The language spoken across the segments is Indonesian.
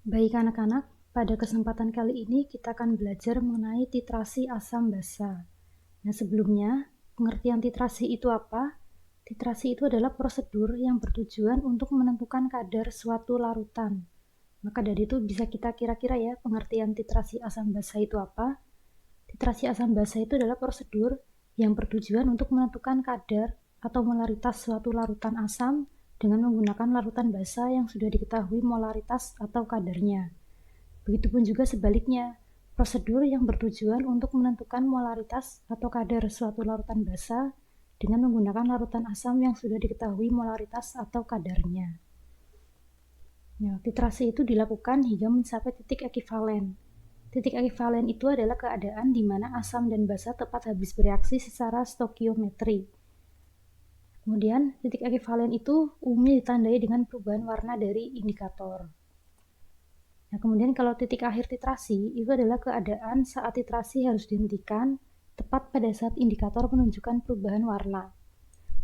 Baik anak-anak, pada kesempatan kali ini kita akan belajar mengenai titrasi asam basa. Nah sebelumnya, pengertian titrasi itu apa? Titrasi itu adalah prosedur yang bertujuan untuk menentukan kadar suatu larutan. Maka dari itu bisa kita kira-kira ya pengertian titrasi asam basa itu apa? Titrasi asam basa itu adalah prosedur yang bertujuan untuk menentukan kadar atau molaritas suatu larutan asam dengan menggunakan larutan basa yang sudah diketahui molaritas atau kadarnya. Begitupun juga sebaliknya, prosedur yang bertujuan untuk menentukan molaritas atau kadar suatu larutan basa dengan menggunakan larutan asam yang sudah diketahui molaritas atau kadarnya. Nah, titrasi itu dilakukan hingga mencapai titik ekivalen. Titik ekivalen itu adalah keadaan di mana asam dan basa tepat habis bereaksi secara stoikiometri. Kemudian, titik ekivalen itu umumnya ditandai dengan perubahan warna dari indikator. Nah, kemudian kalau titik akhir titrasi itu adalah keadaan saat titrasi harus dihentikan tepat pada saat indikator menunjukkan perubahan warna.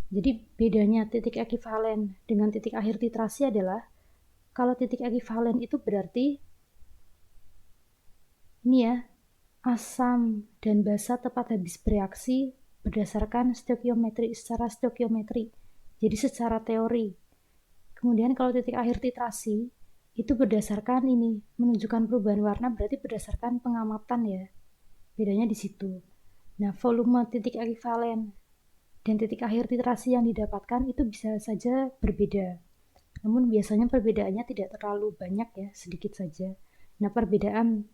Jadi bedanya titik ekivalen dengan titik akhir titrasi adalah kalau titik ekivalen itu berarti ini ya, asam dan basa tepat habis bereaksi berdasarkan secara stoikiometri. Jadi secara teori. Kemudian kalau titik akhir titrasi itu berdasarkan ini, menunjukkan perubahan warna berarti berdasarkan pengamatan ya. Bedanya di situ. Nah, volume titik ekivalen dan titik akhir titrasi yang didapatkan itu bisa saja berbeda. Namun biasanya perbedaannya tidak terlalu banyak ya, sedikit saja. Nah, perbedaan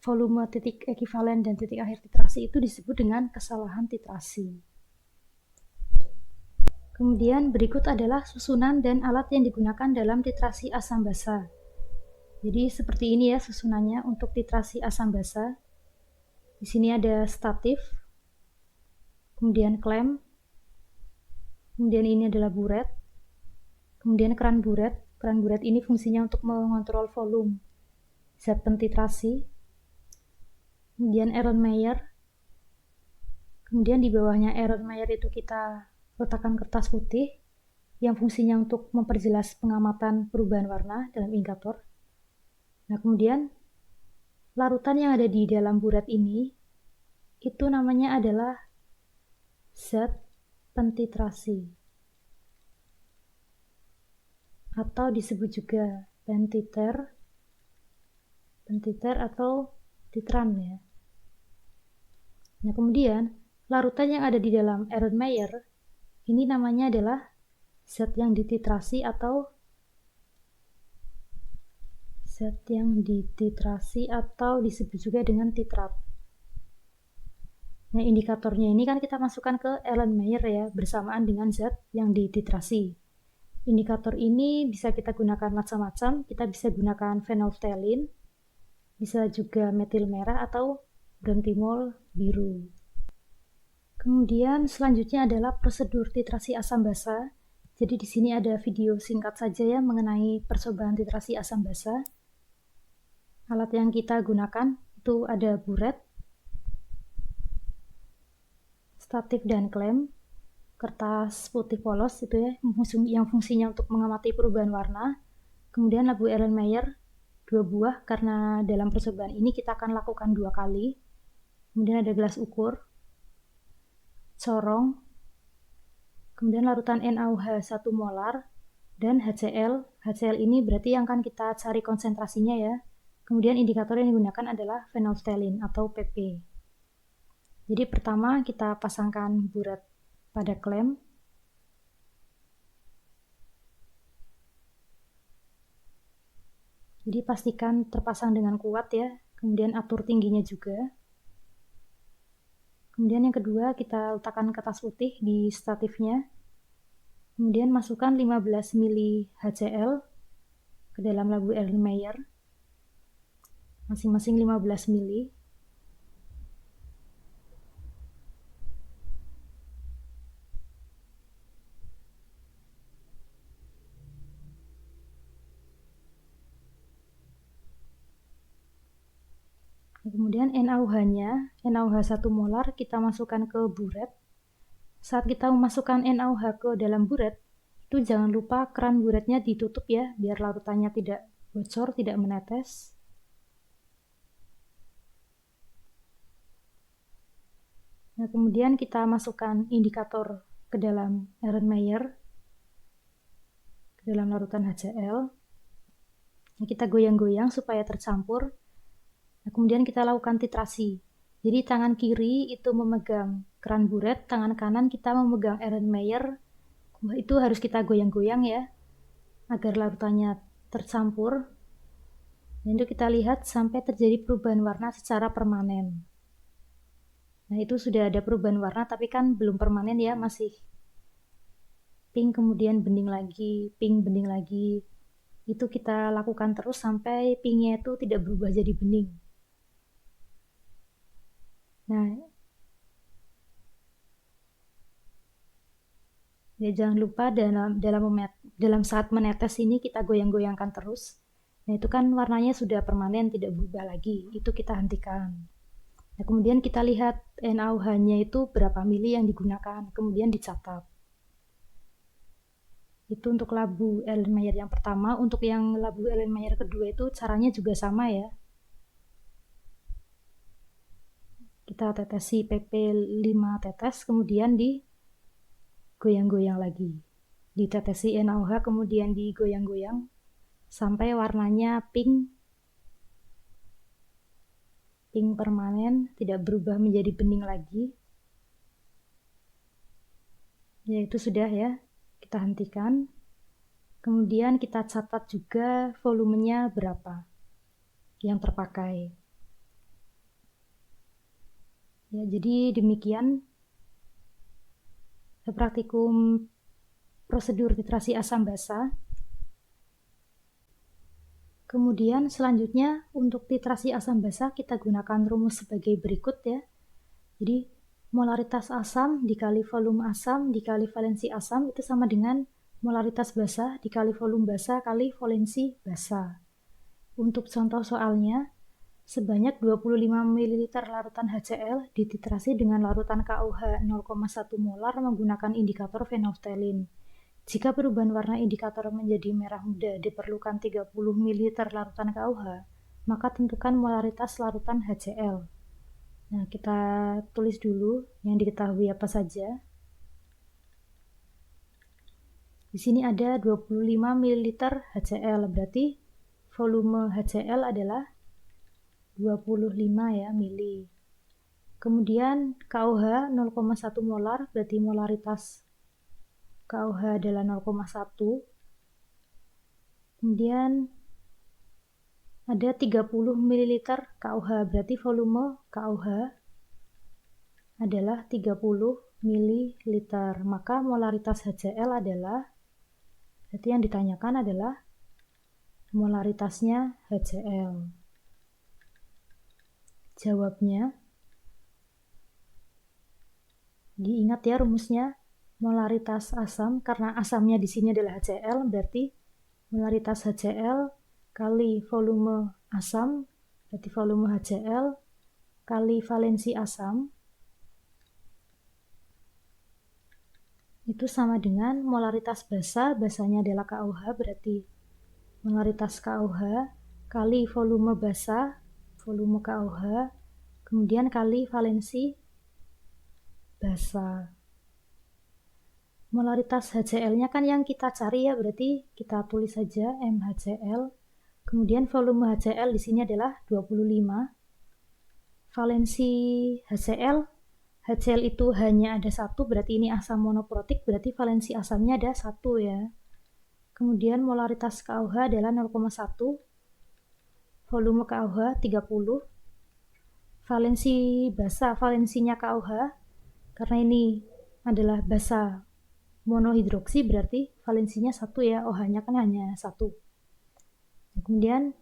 volume titik ekivalen dan titik akhir titrasi itu disebut dengan kesalahan titrasi. Kemudian berikut adalah susunan dan alat yang digunakan dalam titrasi asam basa. Jadi seperti ini ya susunannya untuk titrasi asam basa. Di sini ada statif, kemudian klem, kemudian ini adalah buret, kemudian keran buret. Keran buret ini fungsinya untuk mengontrol volume zat pentitrasi, kemudian Erlenmeyer, kemudian di bawahnya Erlenmeyer itu kita letakkan kertas putih yang fungsinya untuk memperjelas pengamatan perubahan warna dalam indikator. Nah, kemudian larutan yang ada di dalam buret ini itu namanya adalah zat pentitrasi atau disebut juga pentiter atau titran ya. Nah, kemudian larutan yang ada di dalam Erlenmeyer ini namanya adalah zat yang dititrasi atau disebut juga dengan titrat. Nah, indikatornya ini kan kita masukkan ke Erlenmeyer ya, bersamaan dengan zat yang dititrasi. Indikator ini bisa kita gunakan macam-macam. Kita bisa gunakan phenolphthalein, bisa juga metil merah atau brontimol biru. Kemudian selanjutnya adalah prosedur titrasi asam basa. Jadi di sini ada video singkat saja ya mengenai percobaan titrasi asam basa. Alat yang kita gunakan itu ada buret, statif dan klem, kertas putih polos itu ya yang fungsinya untuk mengamati perubahan warna, kemudian labu Erlenmeyer 2 buah karena dalam percobaan ini kita akan lakukan 2 kali, kemudian ada gelas ukur, corong, kemudian larutan NaOH 1 molar, dan HCl. HCl ini berarti yang akan kita cari konsentrasinya ya. Kemudian indikator yang digunakan adalah phenolphthalein atau PP. Jadi pertama kita pasangkan buret pada klem. Jadi pastikan terpasang dengan kuat ya. Kemudian atur tingginya juga. Kemudian yang kedua kita letakkan kertas putih di statifnya. Kemudian masukkan 15 ml HCl ke dalam labu Erlenmeyer. Masing-masing 15 ml. Kemudian NaOH-nya, NaOH 1 molar kita masukkan ke buret. Saat kita memasukkan NaOH ke dalam buret, itu jangan lupa keran buretnya ditutup ya, biar larutannya tidak bocor, tidak menetes. Nah, kemudian kita masukkan indikator ke dalam Erlenmeyer, ke dalam larutan HCl. Nah, kita goyang-goyang supaya tercampur. Nah, kemudian kita lakukan titrasi. Jadi tangan kiri itu memegang keran buret, tangan kanan kita memegang Erlenmeyer. Itu harus kita goyang-goyang ya, agar larutannya tercampur. Dan itu kita lihat sampai terjadi perubahan warna secara permanen. Nah, itu sudah ada perubahan warna, tapi kan belum permanen ya, masih pink, kemudian bening lagi, pink, bening lagi. Itu kita lakukan terus sampai pinknya itu tidak berubah jadi bening. Nah, ya jangan lupa dalam saat menetes ini kita goyang-goyangkan terus. Nah, itu kan warnanya sudah permanen, tidak berubah lagi. Itu kita hentikan. Nah, kemudian kita lihat NaOH-nya itu berapa mili yang digunakan, kemudian dicatat. Itu untuk labu Erlenmeyer yang pertama. Untuk yang labu Erlenmeyer kedua itu caranya juga sama ya. Kita tetesi PP 5 tetes, kemudian digoyang-goyang lagi. Ditetesi NaOH, kemudian digoyang-goyang sampai warnanya pink permanen, tidak berubah menjadi bening lagi. Ya, itu sudah ya, kita hentikan. Kemudian kita catat juga volumenya berapa yang terpakai. Ya, jadi demikian praktikum prosedur titrasi asam basa. Kemudian selanjutnya untuk titrasi asam basa kita gunakan rumus sebagai berikut ya. Jadi molaritas asam dikali volume asam dikali valensi asam itu sama dengan molaritas basa dikali volume basa kali valensi basa. Untuk contoh soalnya, sebanyak 25 ml larutan HCl dititrasi dengan larutan KOH 0,1 molar menggunakan indikator phenolphthalein. Jika perubahan warna indikator menjadi merah muda diperlukan 30 ml larutan KOH, maka tentukan molaritas larutan HCl. Nah, kita tulis dulu yang diketahui apa saja. Di sini ada 25 ml HCl, berarti volume HCl adalah 25 ya mili. Kemudian KOH 0,1 molar, berarti molaritas KOH adalah 0,1. Kemudian ada 30 ml KOH, berarti volume KOH adalah 30 ml. Maka molaritas HCl adalah, berarti yang ditanyakan adalah molaritasnya HCl. Jawabnya, diingat ya rumusnya, molaritas asam, karena asamnya di sini adalah HCl, berarti molaritas HCl kali volume asam, berarti volume HCl kali valensi asam, itu sama dengan molaritas basa, basanya adalah KOH, berarti molaritas KOH kali volume basa, volume KOH, kemudian kali valensi basa. Molaritas HCl-nya kan yang kita cari ya, berarti kita tulis saja MHCl. Kemudian volume HCl di sini adalah 25. Valensi HCl itu hanya ada satu, berarti ini asam monoprotik, berarti valensi asamnya ada satu ya. Kemudian molaritas KOH adalah 0,1. Volume KOH 30. Valensi basa, valensinya KOH, karena ini adalah basa monohidroksi, berarti valensinya 1 ya, OH-nya kan hanya 1. Kemudian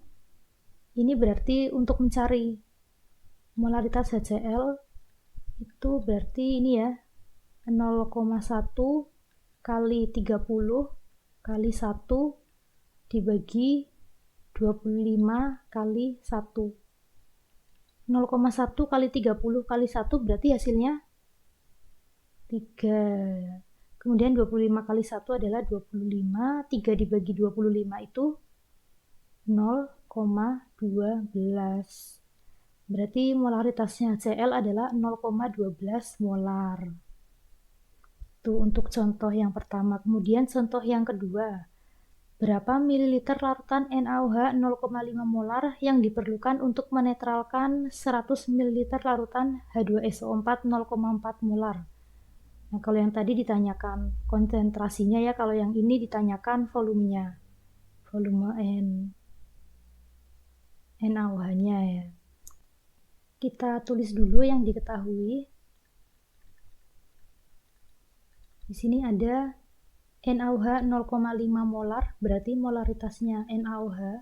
ini berarti untuk mencari molaritas HCl itu berarti ini ya 0,1 kali 30 kali 1 dibagi 25 kali 1. 0,1 kali 30 kali 1 berarti hasilnya 3. Kemudian 25 kali 1 adalah 25, 3 dibagi 25 itu 0,12. Berarti molaritasnya Cl adalah 0,12 molar. Itu untuk contoh yang pertama. Kemudian contoh yang kedua. Berapa mililiter larutan NaOH 0,5 molar yang diperlukan untuk menetralkan 100 ml larutan H2SO4 0,4 molar? Nah, kalau yang tadi ditanyakan konsentrasinya ya, kalau yang ini ditanyakan volumenya. Volume NaOH-nya ya. Kita tulis dulu yang diketahui. Di sini ada NaOH 0,5 molar, berarti molaritasnya NaOH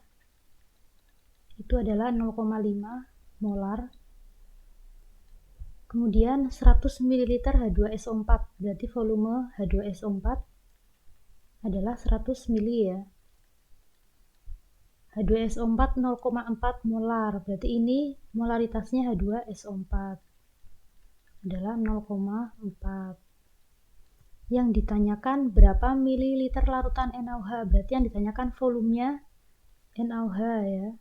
itu adalah 0,5 molar. Kemudian 100 ml H2SO4, berarti volume H2SO4 adalah 100 ml ya. H2SO4 0,4 molar, berarti ini molaritasnya H2SO4 adalah 0,4. Yang ditanyakan berapa mililiter larutan NaOH, berarti yang ditanyakan volumenya NaOH ya.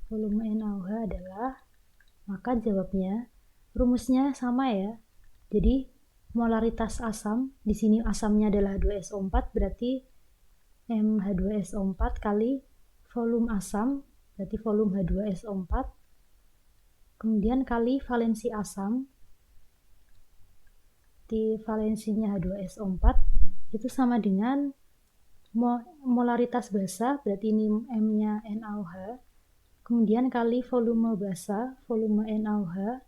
Volume NaOH adalah, maka jawabnya rumusnya sama ya. Jadi molaritas asam, di sini asamnya adalah H2SO4, berarti MH2SO4 kali volume asam, berarti volume H2SO4, kemudian kali valensi asam, di valensinya H2SO4 itu sama dengan molaritas basa, berarti ini M-nya NaOH, kemudian kali volume basa, volume NaOH,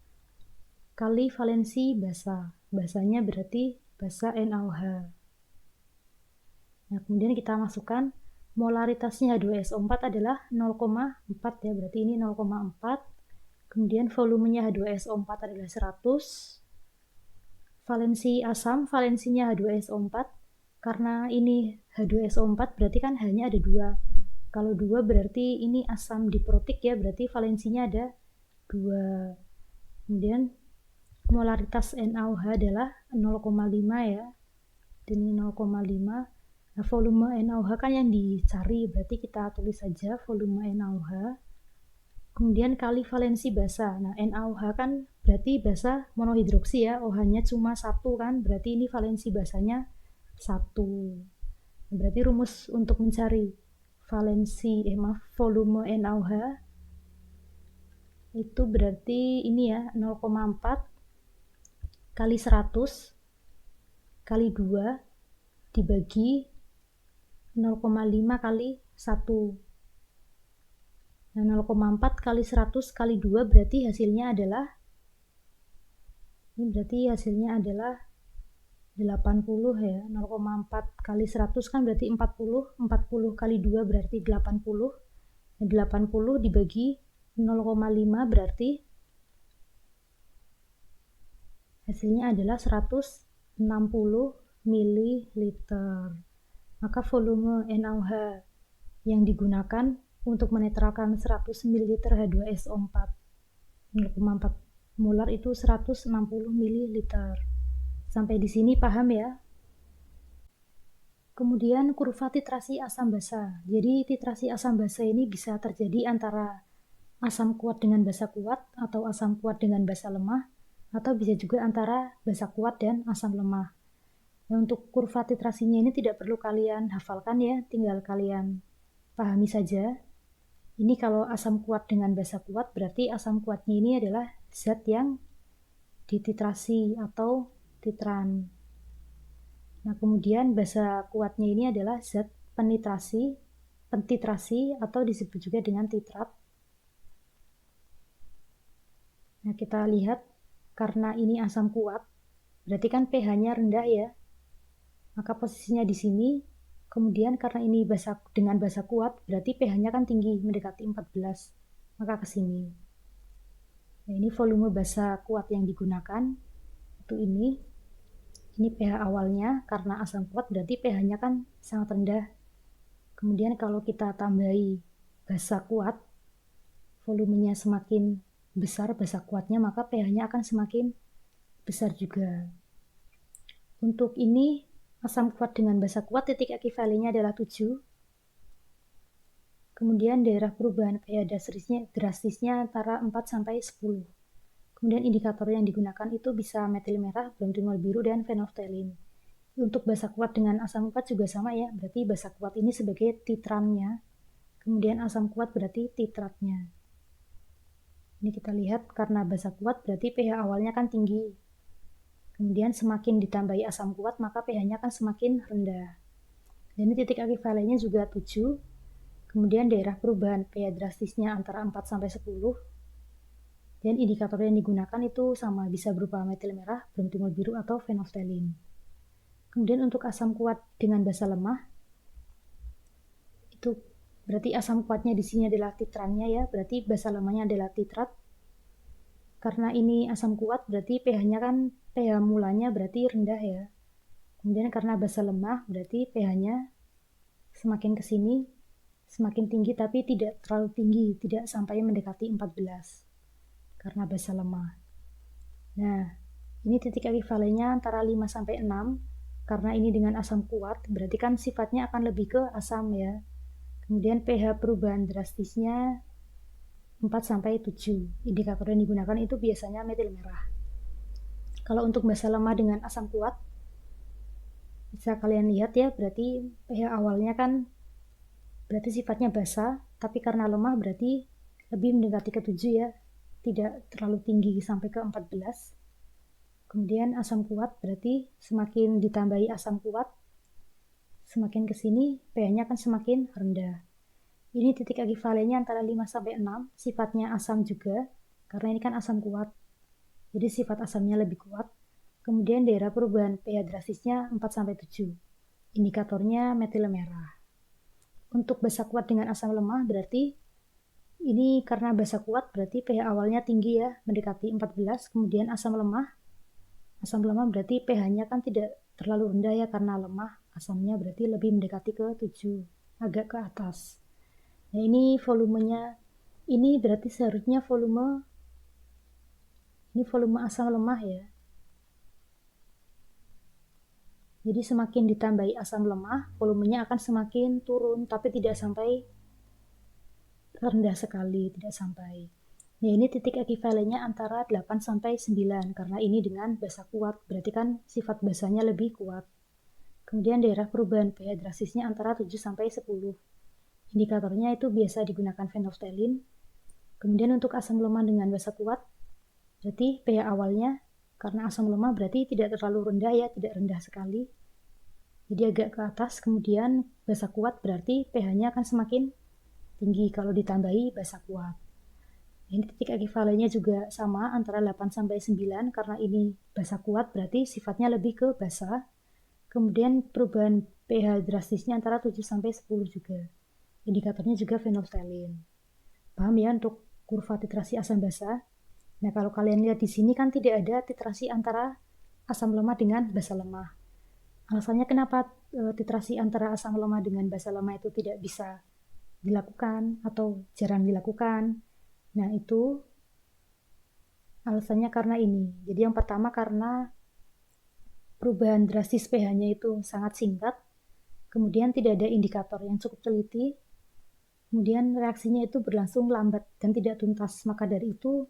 kali valensi basa, basanya berarti basa NaOH. Nah, kemudian kita masukkan molaritasnya H2SO4 adalah 0,4 ya, berarti ini 0,4. Kemudian volumenya H2SO4 adalah 100. Valensi asam, valensinya H2SO4. Karena ini H2SO4 berarti kan hanya ada 2. Kalau 2 berarti ini asam diprotik ya, berarti valensinya ada 2. Kemudian molaritas NaOH adalah 0,5 ya. Ini 0,5. Nah, volume NaOH kan yang dicari, berarti kita tulis saja volume NaOH. Kemudian kali valensi basa. Nah, NaOH kan berarti basa monohidroksi ya, OH-nya cuma 1 kan, berarti ini valensi basanya 1. Berarti rumus untuk mencari volume NaOH itu berarti ini ya, 0,4 kali 100 kali 2 dibagi 0,5 kali 1. Nah, 0,4 kali 100 kali 2 berarti hasilnya adalah 80 ya. 0,4 kali 100 kan berarti 40. 40 kali 2 berarti 80. Nah, 80 dibagi 0,5 berarti hasilnya adalah 160 ml. Maka volume NaOH yang digunakan untuk menetralkan 100 ml H2SO4 0,4 molar itu 160 ml. Sampai di sini paham ya? Kemudian kurva titrasi asam basa. Jadi titrasi asam basa ini bisa terjadi antara asam kuat dengan basa kuat atau asam kuat dengan basa lemah, atau bisa juga antara basa kuat dan asam lemah. Nah, untuk kurva titrasinya ini tidak perlu kalian hafalkan ya, tinggal kalian pahami saja. Ini kalau asam kuat dengan basa kuat, berarti asam kuatnya ini adalah zat yang dititrasi atau titran. Nah, kemudian basa kuatnya ini adalah zat pentitrasi atau disebut juga dengan titrat. Nah, kita lihat karena ini asam kuat, berarti kan pH-nya rendah ya. Maka posisinya di sini. Kemudian karena ini dengan basa kuat, berarti pH-nya kan tinggi, mendekati 14. Maka ke sini. Nah, ini volume basa kuat yang digunakan. Itu ini. Ini pH awalnya, karena asam kuat berarti pH-nya kan sangat rendah. Kemudian kalau kita tambahi basa kuat, volumenya semakin besar basa kuatnya, maka pH-nya akan semakin besar juga. Untuk ini asam kuat dengan basa kuat titik ekivalennya adalah 7. Kemudian daerah perubahan pH drastisnya antara 4 sampai 10. Kemudian indikator yang digunakan itu bisa metil merah, bromtimol biru, dan fenolftalin. Untuk basa kuat dengan asam kuat juga sama ya, berarti basa kuat ini sebagai titrannya, kemudian asam kuat berarti titratnya. Ini kita lihat karena basa kuat berarti pH awalnya kan tinggi. Kemudian semakin ditambahi asam kuat maka pH-nya akan semakin rendah. Dan ini titik ekivalennya juga 7. Kemudian daerah perubahan pH drastisnya antara 4 sampai 10. Dan indikator yang digunakan itu sama, bisa berupa metil merah, bromtimol biru, atau fenolftalin. Kemudian untuk asam kuat dengan basa lemah, itu berarti asam kuatnya di sini adalah titrannya ya, berarti basa lemahnya adalah titrat. Karena ini asam kuat berarti pH-nya kan pH mulanya berarti rendah ya. Kemudian karena basa lemah berarti pH-nya semakin ke sini semakin tinggi tapi tidak terlalu tinggi, tidak sampai mendekati 14 karena basa lemah. Nah, ini titik ekivalennya antara 5 sampai 6. Karena ini dengan asam kuat berarti kan sifatnya akan lebih ke asam ya. Kemudian pH perubahan drastisnya 4 sampai 7. Indikator yang digunakan itu biasanya metil merah. Kalau untuk basa lemah dengan asam kuat, bisa kalian lihat ya, berarti pH awalnya kan berarti sifatnya basa, tapi karena lemah berarti lebih mendekati ke 7 ya, tidak terlalu tinggi sampai ke 14. Kemudian asam kuat berarti semakin ditambahi asam kuat, semakin ke sini pH-nya akan semakin rendah. Ini titik ekivalennya antara 5 sampai 6, sifatnya asam juga, karena ini kan asam kuat. Jadi sifat asamnya lebih kuat. Kemudian daerah perubahan pH drastisnya 4 sampai 7. Indikatornya metil merah. Untuk basa kuat dengan asam lemah berarti ini karena basa kuat berarti pH awalnya tinggi ya, mendekati 14. Kemudian asam lemah berarti pH-nya kan tidak terlalu rendah ya karena lemah. Asamnya berarti lebih mendekati ke 7, agak ke atas. Nah, ini volumenya, ini berarti seharusnya volume asam lemah ya. Jadi semakin ditambahi asam lemah, volumenya akan semakin turun, tapi tidak sampai rendah sekali, tidak sampai. Nah, ini titik ekivalennya antara 8 sampai 9, karena ini dengan basa kuat, berarti kan sifat basanya lebih kuat. Kemudian daerah perubahan pH drastisnya antara 7 sampai 10. Indikatornya itu biasa digunakan fenolftalin. Kemudian untuk asam lemah dengan basa kuat, berarti pH awalnya, karena asam lemah berarti tidak terlalu rendah ya, tidak rendah sekali. Jadi agak ke atas, kemudian basa kuat berarti pH-nya akan semakin tinggi kalau ditambahi basa kuat. Ini titik ekivalennya juga sama antara 8 sampai 9 karena ini basa kuat berarti sifatnya lebih ke basa. Kemudian perubahan pH drastisnya antara 7 sampai 10 juga. Indikatornya juga fenolftalin. Paham ya untuk kurva titrasi asam basa? Nah, kalau kalian lihat di sini kan tidak ada titrasi antara asam lemah dengan basa lemah. Alasannya kenapa titrasi antara asam lemah dengan basa lemah itu tidak bisa dilakukan atau jarang dilakukan? Nah, itu alasannya karena ini. Jadi yang pertama karena perubahan drastis pH-nya itu sangat singkat, kemudian tidak ada indikator yang cukup teliti, kemudian reaksinya itu berlangsung lambat dan tidak tuntas. Maka dari itu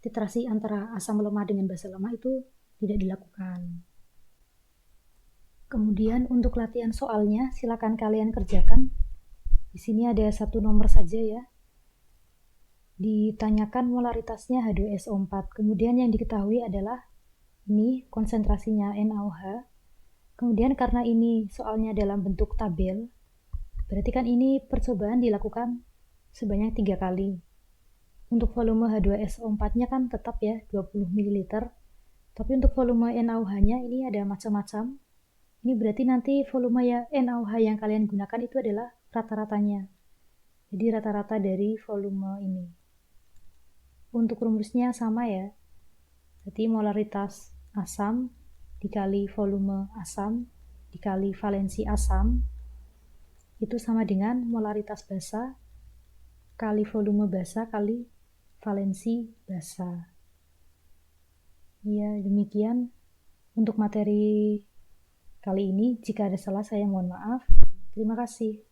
titrasi antara asam lemah dengan basa lemah itu tidak dilakukan. Kemudian untuk latihan soalnya silakan kalian kerjakan. Di sini ada satu nomor saja ya. Ditanyakan molaritasnya H2SO4. Kemudian yang diketahui adalah ini konsentrasinya NaOH. Kemudian karena ini soalnya dalam bentuk tabel, berarti kan ini percobaan dilakukan sebanyak 3 kali. Untuk volume H2SO4-nya kan tetap ya 20 ml. Tapi untuk volume NaOH-nya ini ada macam-macam. Ini berarti nanti volume ya NaOH yang kalian gunakan itu adalah rata-ratanya. Jadi rata-rata dari volume ini. Untuk rumusnya sama ya. Jadi molaritas asam dikali volume asam dikali valensi asam itu sama dengan molaritas basa kali volume basa kali valensi basa. Ya, demikian untuk materi Kali ini jika ada salah saya mohon maaf. Terima kasih.